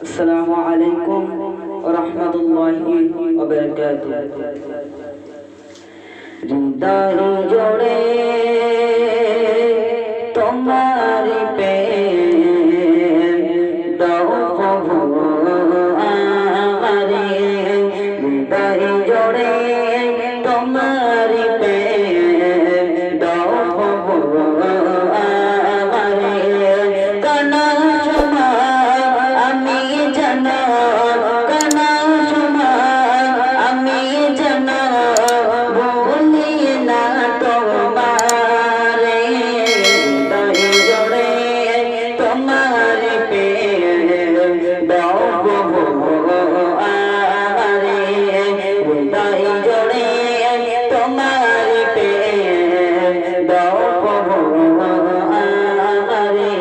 আসসালামু আলাইকুম ওয়া রাহমাতুল্লাহি ওয়া বারাকাতুহু। হৃদয় জোড়ে তোমার প্রেম দাও প্রভু আমারে, হৃদয় জোড়ে তোমার প্রেম দাও প্রভু আমারে। কানা সময় আমি যেন, কানা সময় আমি যেন ভুলি না তোমারে, হৃদয় জোড়ে তোমার প্রেম দাও প্রভু আমারে, হৃদয় জোড়ে তোমার প্রেম দাও প্রভু আমারে।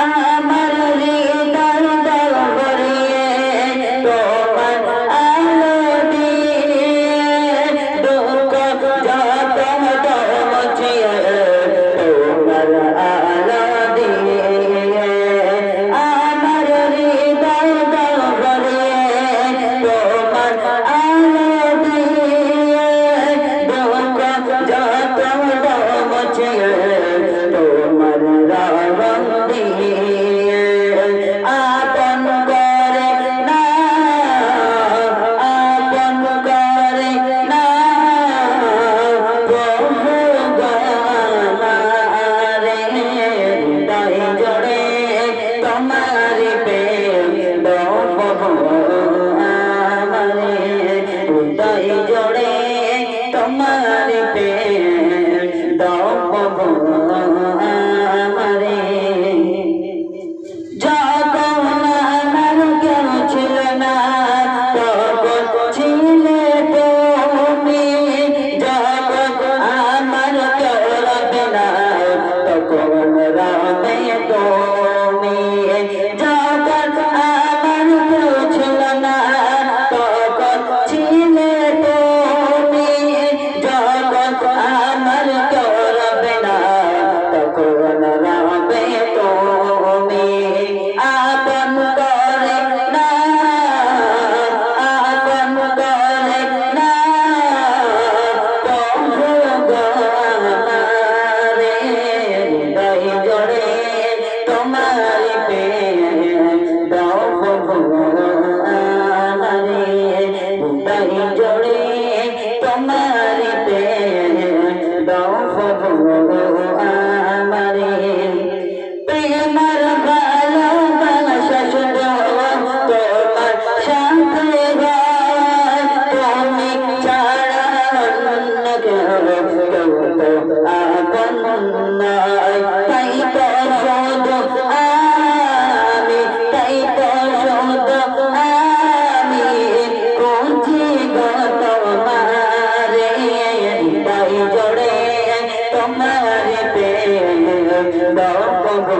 আমার হৃদয় দরবারে তোমার আলো দিয়ে, দুঃখ যত মুছিয়ে তোমার আলো দিয়ে। আমার হৃদয় দরবারে তোমার আলো দিয়ে, দুঃখ যত মুছিয়ে তোমার রং দিয়ে। আপন করে না, আপন করে না প্রভু আমারে, হৃদয় জোড়ে তোমার প্রেম দাও প্রভু আমারে, হৃদয় জোড়ে তোমার প্রেম দাও প্রভু আমারে। যখন আমার কেউ ছিল না তখন ছিলে তুমি, যখন আমার কেউ রবে না তখন রবে তুমি। যখন আমার কেউ ছিল না তখন ছিলে তুমি, যখন আমার কেউ রবে না তখন রবে তুমি। আপন করে না, আপন করে না প্রভু আমারে, হৃদয় জোড়ে তোমার প্রেম দাও প্রভু আমারে, হৃদয় জোড়ে তোমার প্রেম দাও প্রভু আমারে। প্রেমার ভালোবাসা শুধু তোমার সাথে হয়, তুমি ছাড়া অন্য কেউ তো আপন নয়। তাই তো শুধু আমি, তাই তো শুধু আমি খুঁজি গো তোমারে, হৃদয় জোড়ে তোমার প্রেম দাও প্রভু।